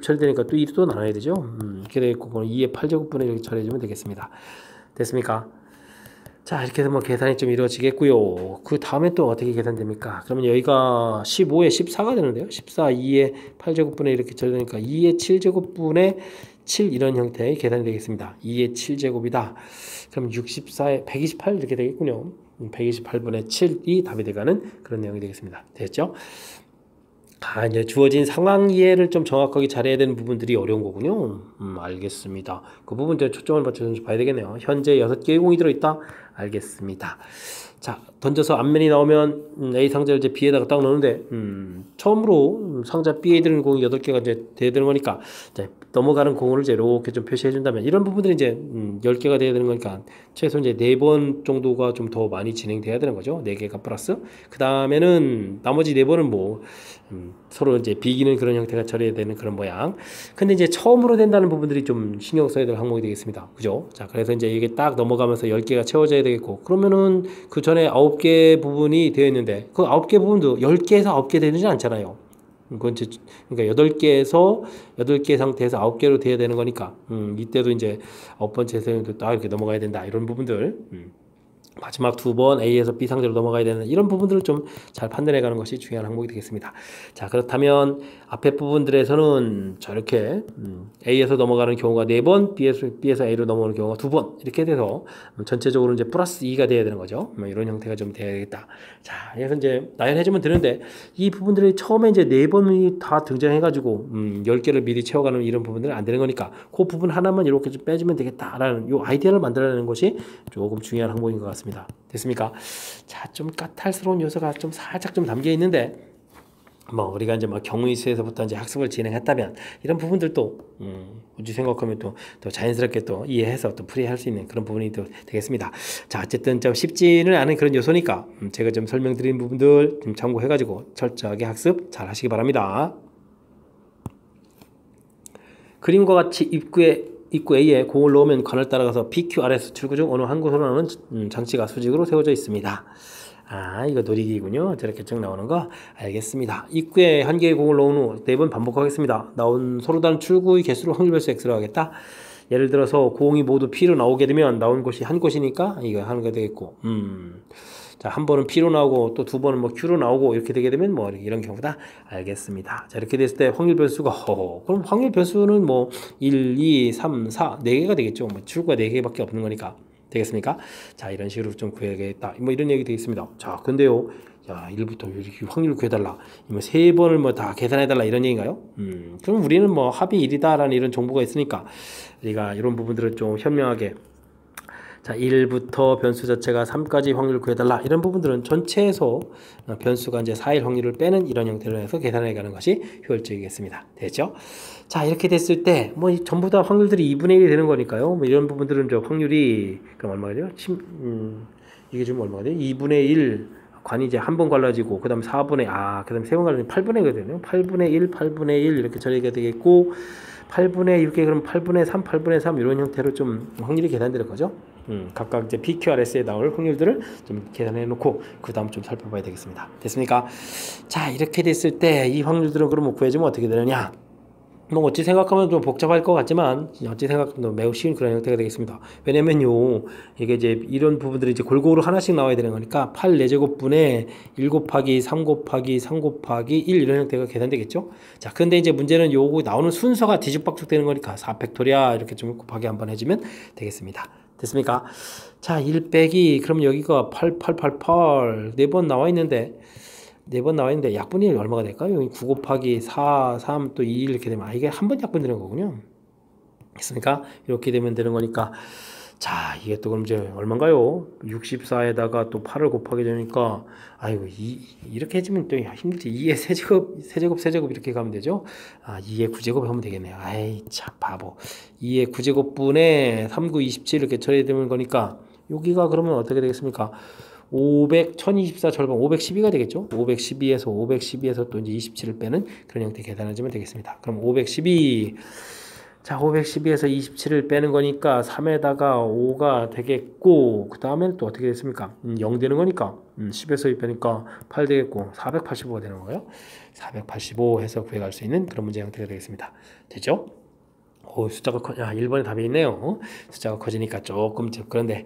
처리되니까 또 1도 나눠야 되죠. 이렇게 되겠고, 2의 8제곱분에 이렇게 처리해주면 되겠습니다. 됐습니까? 자, 이렇게 해서 뭐 계산이 좀 이루어지겠고요. 그 다음에 또 어떻게 계산됩니까? 그러면 여기가 15에 14가 되는데요. 14, 2의 8제곱분에 이렇게 처리되니까 2의 7제곱분에 7 이런 형태의 계산이 되겠습니다. 2의 7제곱이다. 그럼 64에 128 이렇게 되겠군요. 128분의 7이 답이 돼가는 그런 내용이 되겠습니다. 됐죠? 이제 주어진 상황 이해를 좀 정확하게 잘해야 되는 부분들이 어려운 거군요. 알겠습니다. 그 부분 좀 초점을 맞춰서 봐야 되겠네요. 현재 6개의 공이 들어있다. 알겠습니다. 자, 던져서 앞면이 나오면 A 상자를 이제 B에다가 딱 넣는데, 처음으로 상자 B에 들은 공이 8개가 이제 돼야 되는 거니까, 이제 넘어가는 공을 이제 이렇게 좀 표시해 준다면, 이런 부분들이 이제 10개가 돼야 되는 거니까, 최소 이제 4번 정도가 좀 더 많이 진행돼야 되는 거죠. 4개가 플러스. 그 다음에는 나머지 4번은 뭐, 서로 이제 비기는 그런 형태가 처리해야 되는 그런 모양. 근데 이제 처음으로 된다는 부분들이 좀 신경 써야 될 항목이 되겠습니다. 그죠? 자, 그래서 이제 이게 딱 넘어가면서 10개가 채워져야 되겠고, 그러면은 그 전에 9개 부분이 되어 있는데, 그 9개 부분도 10개에서 9개 되지 않잖아요. 그건 이제, 그러니까 8개에서 8개 상태에서 9개로 돼야 되는 거니까, 이때도 이제 9번째 세상도 딱 이렇게 넘어가야 된다. 이런 부분들. 마지막 2번 A에서 B 상자로 넘어가야 되는 이런 부분들을 좀 잘 판단해 가는 것이 중요한 항목이 되겠습니다. 자, 그렇다면 앞에 부분들에서는 저렇게 A에서 넘어가는 경우가 4번, B에서 A로 넘어오는 경우가 2번 이렇게 돼서 전체적으로 이제 플러스 2가 돼야 되는 거죠. 이런 형태가 좀 돼야 되겠다. 자, 그래서 이제 나열해주면 되는데 이 부분들이 처음에 이제 4번이 다 등장해가지고 10개를 미리 채워가는 이런 부분들은 안 되는 거니까 그 부분 하나만 이렇게 좀 빼주면 되겠다라는 이 아이디어를 만들어내는 것이 조금 중요한 항목인 것 같습니다. 됐습니까? 자, 좀 까탈스러운 요소가 좀 살짝 좀 담겨 있는데, 뭐 우리가 이제 막 경우의 수에서부터 이제 학습을 진행했다면 이런 부분들도 우주 생각하면 또 자연스럽게 또 이해해서 또 풀이할 수 있는 그런 부분이 또 되겠습니다. 자, 어쨌든 좀 쉽지는 않은 그런 요소니까 제가 좀 설명드린 부분들 좀 참고해가지고 철저하게 학습 잘 하시기 바랍니다. 그림과 같이 입구 A에 공을 넣으면 관을 따라가서 PQRS 출구 중 어느 한 곳으로 나오는 장치가 수직으로 세워져 있습니다. 이거 놀이기구군요. 저렇게 쭉 나오는 거 알겠습니다. 입구에 한 개의 공을 넣은 후 4번 반복하겠습니다. 나온 서로 다른 출구의 개수를 확률 별수 X로 하겠다. 예를 들어서 공이 모두 P로 나오게 되면 나온 곳이 한 곳이니까 이거 하는 게 되겠고, 자, 한 번은 P로 나오고 또 2번은 뭐 Q로 나오고 이렇게 되게 되면 뭐 이런 경우다. 알겠습니다. 자, 이렇게 됐을 때 확률 변수가 그럼 확률 변수는 뭐 1, 2, 3, 4, 4개가 되겠죠. 뭐 출구가 4개밖에 없는 거니까. 되겠습니까? 자, 이런 식으로 좀 구해야겠다. 뭐 이런 얘기 되겠습니다. 자, 근데요. 야, 1부터 이렇게 확률 구해달라. 뭐 3번을 뭐 다 계산해달라 이런 얘기인가요? 그럼 우리는 뭐 합이 1이다라는 이런 정보가 있으니까 우리가 이런 부분들을 좀 현명하게, 자, 1부터 변수 자체가 3까지 확률을 구해달라. 이런 부분들은 전체에서 변수가 이제 4일 확률을 빼는 이런 형태로 해서 계산해 가는 것이 효율적이겠습니다. 됐죠? 자, 이렇게 됐을 때, 뭐, 전부 다 확률들이 2분의 1이 되는 거니까요. 뭐, 이런 부분들은 저 확률이, 그럼 얼마가 돼요? 이게 지금 얼마가 돼요? 2분의 1, 관이 이제 한 번 갈라지고, 그 다음 4분의, 그 다음 3번 갈라지면 8분의 1가 되네요. 8분의 1, 8분의 1, 이렇게 처리가 되겠고, 8분의 이렇게 그럼 8분의 3, 8분의 3 이런 형태로 좀 확률이 계산되는 거죠. 각각 이제 PQRS에 나올 확률들을 좀 계산해 놓고 그 다음 좀 살펴봐야 되겠습니다. 됐습니까? 자, 이렇게 됐을 때 이 확률들은 그럼 구해주면 어떻게 되느냐? 뭐 어찌 생각하면 좀 복잡할 것 같지만 어찌 생각하면 매우 쉬운 그런 형태가 되겠습니다. 왜냐면요, 이게 이제 이런 부분들이 이제 골고루 하나씩 나와야 되는 거니까 8 4제곱분에 1 곱하기 3 곱하기 3 곱하기 1 이런 형태가 계산되겠죠. 자, 근데 이제 문제는 요거 나오는 순서가 뒤죽박죽 되는 거니까 4 팩토리아 이렇게 좀 곱하기 한번 해주면 되겠습니다. 됐습니까? 자, 1 빼기 그럼 여기가 8 8 8 8 4번 나와 있는데 4번 나와 있는데 약분이 얼마가 될까요? 여기 9 곱하기 4, 3, 또 2 이렇게 되면 이게 한 번 약분 되는 거군요. 됐습니까? 이렇게 되면 되는 거니까, 자, 이게 또 그럼 이제 얼마인가요? 64에다가 또 8을 곱하게 되니까 아이고 이렇게 해주면 또 힘들지. 2의 세제곱 이렇게 가면 되죠. 2의 9제곱 하면 되겠네요. 아이 참 바보. 2의 9제곱분에 3, 9, 27 이렇게 처리되는 거니까 여기가 그러면 어떻게 되겠습니까? 500, 1024 절반 512가 되겠죠. 512에서 또 이제 27을 빼는 그런 형태의 계산을 해주면 되겠습니다. 그럼 512, 자 512에서 27을 빼는 거니까 3에다가 5가 되겠고, 그 다음에는 또 어떻게 됐습니까? 0 되는 거니까 10에서 2 빼니까 8 되겠고 485가 되는 거예요. 485 해서 구해갈 수 있는 그런 문제 형태가 되겠습니다. 됐죠? 오, 숫자가 커, 1번에 답이 있네요. 숫자가 커지니까 조금 그런데,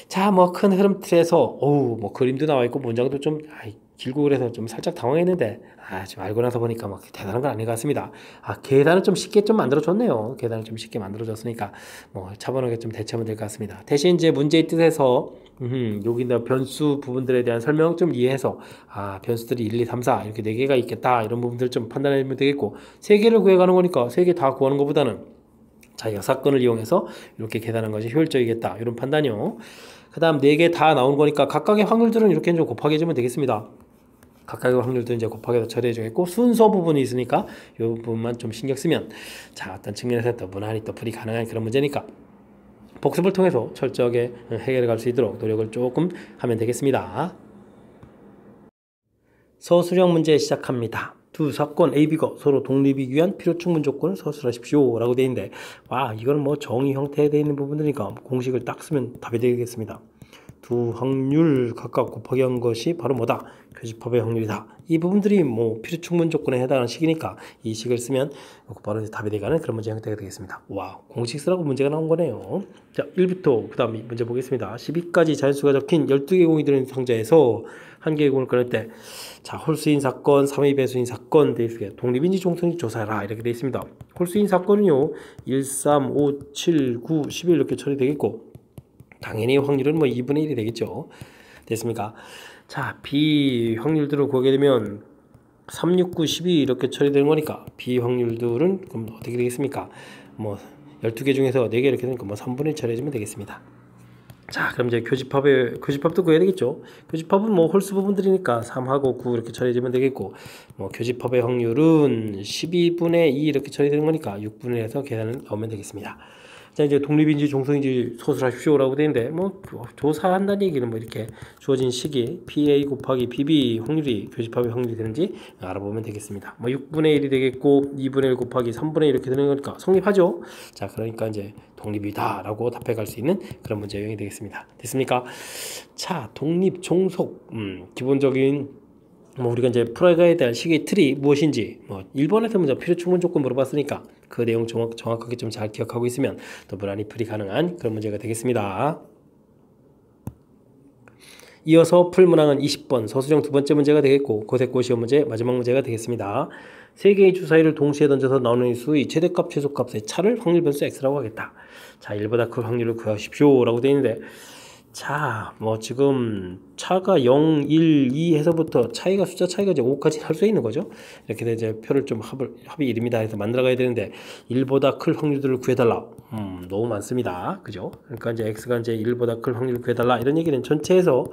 자, 뭐 큰 흐름 틀에서, 뭐 그림도 나와 있고 문장도 좀 길고 그래서 좀 살짝 당황했는데, 지금 알고 나서 보니까 막 대단한 건 아닌 것 같습니다. 계산을 좀 쉽게 좀 만들어줬네요. 계산을 좀 쉽게 만들어줬으니까 뭐 차분하게 좀 대처하면 될 것 같습니다. 대신 이제 문제의 뜻에서 여기 변수 부분들에 대한 설명 좀 이해해서, 변수들이 1, 2, 3, 4 이렇게 4개가 있겠다 이런 부분들 좀 판단해주면 되겠고, 3개를 구해가는 거니까 3개 다 구하는 것보다는 자, 여사건을 이용해서 이렇게 계산하는 것이 효율적이겠다 이런 판단이요. 그 다음 4개 다 나오는 거니까 각각의 확률들은 이렇게 좀 곱하기 해주면 되겠습니다. 각각의 확률도 이제 곱하기해서 처리해 주겠고, 순서 부분이 있으니까 이 부분만 좀 신경 쓰면, 자, 어떤 측면에서 또 무난히 또 풀이 가능한 그런 문제니까 복습을 통해서 철저하게 해결해 갈 수 있도록 노력을 조금 하면 되겠습니다. 서술형 문제 시작합니다. 두 사건 A, B가 서로 독립이기 위한 필요 충분 조건을 서술하십시오 라고 되어 있는데, 이건 뭐 정의 형태에 되어 있는 부분이니까 공식을 딱 쓰면 답이 되겠습니다. 두 확률 각각 곱하기 한 것이 바로 뭐다? 교집합의 확률이다. 이 부분들이 뭐 필요 충분 조건에 해당하는 식이니까 이 식을 쓰면 바로 답이 되가는 그런 문제 형태가 되겠습니다. 공식 쓰라고 문제가 나온 거네요. 자, 1부터 그 다음 문제 보겠습니다. 12까지 자연수가 적힌 12개 공이 들어있는 상자에서 한 개의 공을 꺼낼 때, 자, 홀수인 사건, 3의 배수인 사건 돼 있으게 독립인지 종속인지 조사해라 이렇게 되어 있습니다. 홀수인 사건은요 1, 3, 5, 7, 9, 11 이렇게 처리되겠고, 당연히 확률은 뭐 2분의 1이 되겠죠. 됐습니까? 자, B 확률들을 구하게 되면 3, 6, 9, 12 이렇게 처리되는 거니까 B 확률들은 그럼 어떻게 되겠습니까? 뭐 12개 중에서 4개 이렇게 되니까 뭐 3분의 1 처리해주면 되겠습니다. 자, 그럼 이제 교집합도 구해야 되겠죠. 교집합은 뭐 홀수 부분들이니까 3하고 9 이렇게 처리해주면 되겠고, 뭐 교집합의 확률은 12분의 2 이렇게 처리되는 거니까 6분의 1에서 계산을 넣으면 되겠습니다. 자, 이제 독립인지 종속인지 소술하십시오라고 되는데, 뭐 조사한다는 얘기는 뭐 이렇게 주어진 식이 PA 곱하기 PB 확률이 교집합의 확률이 되는지 알아보면 되겠습니다. 뭐 6분의 1이 되겠고 2분의 1 곱하기 3분의 1 이렇게 되는 거니까 성립하죠. 자, 그러니까 이제 독립이다라고 답해 갈 수 있는 그런 문제 유형이 되겠습니다. 됐습니까? 자, 독립 종속 기본적인 우리가 이제 풀어가야 될 식의 틀이 무엇인지 1번에서 먼저 필요 충분 조건 물어봤으니까 그 내용 정확하게 좀 잘 기억하고 있으면 또 무난히 풀이 가능한 그런 문제가 되겠습니다. 이어서 풀 문항은 20번 서술형 두 번째 문제가 되겠고, 고색고 시험 문제 마지막 문제가 되겠습니다. 세 개의 주사위를 동시에 던져서 나오는 수의 최대값 최소값의 차를 확률 변수 x라고 하겠다. 자, 1보다 큰 확률을 구하십시오 라고 되어 있는데, 자, 뭐 지금 차가 0, 1, 2 해서부터 숫자 차이가 이제 5까지 할 수 있는 거죠. 이렇게 이제 표를 좀 합이 1입니다 해서 만들어 가야 되는데, 1보다 클 확률들을 구해달라. 너무 많습니다. 그죠? 그러니까 이제 x가 이제 1보다 클 확률을 구해달라. 이런 얘기는 전체에서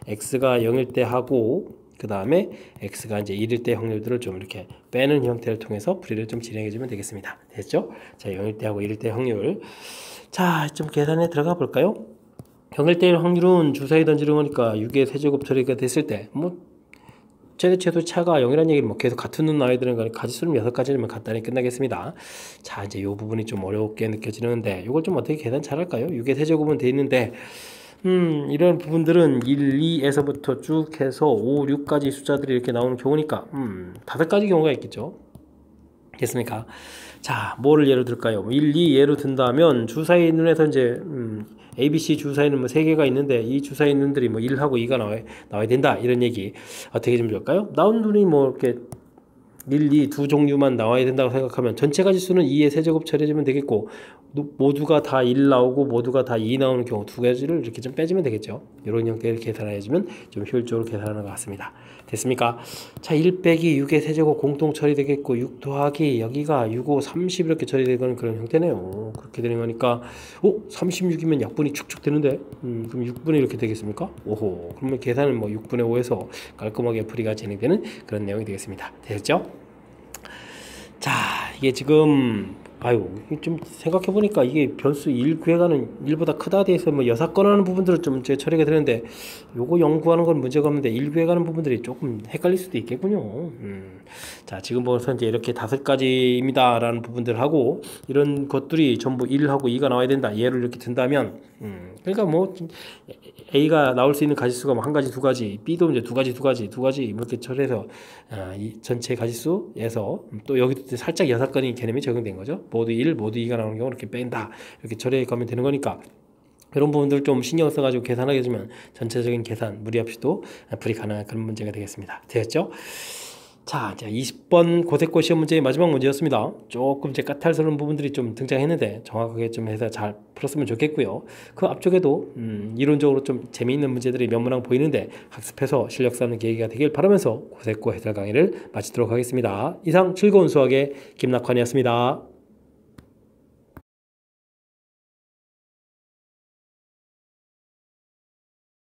x가 0일 때 하고, 그 다음에 x가 이제 1일 때 확률들을 좀 이렇게 빼는 형태를 통해서 풀이를 좀 진행해 주면 되겠습니다. 됐죠? 자, 0일 때 하고 1일 때 확률. 자, 좀 계산에 들어가 볼까요? 0일 때의 확률은 주사위 던지는 거니까 6의 세제곱 처리가 됐을 때 최소 차가 0이라는 얘기는 계속 같은 눈 나와야 되는 거니까 가지수는 6가지면 간단히 끝나겠습니다. 자, 이제 이 부분이 좀 어렵게 느껴지는데 이걸 좀 어떻게 계산 잘 할까요? 6의 세제곱은 돼 있는데 이런 부분들은 1, 2에서부터 쭉 해서 5, 6까지 숫자들이 이렇게 나오는 경우니까 5가지 경우가 있겠죠. 됐습니까? 자, 뭐를 예로 들까요? 1, 2 예로 든다면 주사위 눈에서 이제 ABC 주사위는 3개가 있는데 이 주사위 눈들이 1하고 2가 나와야 된다 이런 얘기 어떻게 좀 줄까요? 나온 눈이 이렇게 1, 2 두 종류만 나와야 된다고 생각하면 전체 가지수는 2의 세제곱 처리해주면 되겠고, 모두가 다 1 나오고 모두가 다 2 나오는 경우 두 가지를 이렇게 좀 빼주면 되겠죠. 이런 형태를 계산해주면 좀 효율적으로 계산하는 것 같습니다. 됐습니까? 자, 1 빼기 6의 세제곱 공통 처리되겠고, 6 더하기 여기가 6, 5, 30 이렇게 처리되는 그런 형태네요. 그렇게 되는 거니까 36이면 약분이 축축 되는데 그럼 6분의 이렇게 되겠습니까? 오호, 그러면 계산은 6분의 5에서 깔끔하게 풀이가 진행되는 그런 내용이 되겠습니다. 됐죠? 자, 이게 지금 아유, 좀 생각해보니까 이게 변수 1 구해가는 1보다 크다 돼서 뭐 여사건하는 부분들은 좀 제 처리가 되는데 요거 연구하는 건 문제가 없는데 1 구해가는 부분들이 조금 헷갈릴 수도 있겠군요. 자, 지금 보면서 이제 이렇게 5가지입니다 라는 부분들 하고 이런 것들이 전부 1하고 2가 나와야 된다. 얘를 이렇게 든다면 그러니까 뭐 A가 나올 수 있는 가지수가 뭐 1가지, 2가지, B도 이제 2가지 이렇게 처리해서 이 전체 가지수에서 또 여기도 살짝 여사건이 개념이 적용된 거죠. 모두 1, 모두 2가 나오는 경우 이렇게 뺀다. 이렇게 처리해 가면 되는 거니까 그런 부분들 좀 신경 써가지고 계산하게 되면 전체적인 계산 무리 없이도 불이가능한 그런 문제가 되겠습니다. 되었죠? 자, 이제 20번 고세고 시험 문제의 마지막 문제였습니다. 조금 이제 까탈스러운 부분들이 좀 등장했는데 정확하게 좀 해서 잘 풀었으면 좋겠고요. 그 앞쪽에도 이론적으로 좀 재미있는 문제들이 몇 문항 보이는데 학습해서 실력 쌓는 계기가 되길 바라면서 고세고 해설 강의를 마치도록 하겠습니다. 이상 즐거운 수학의 김낙환이었습니다.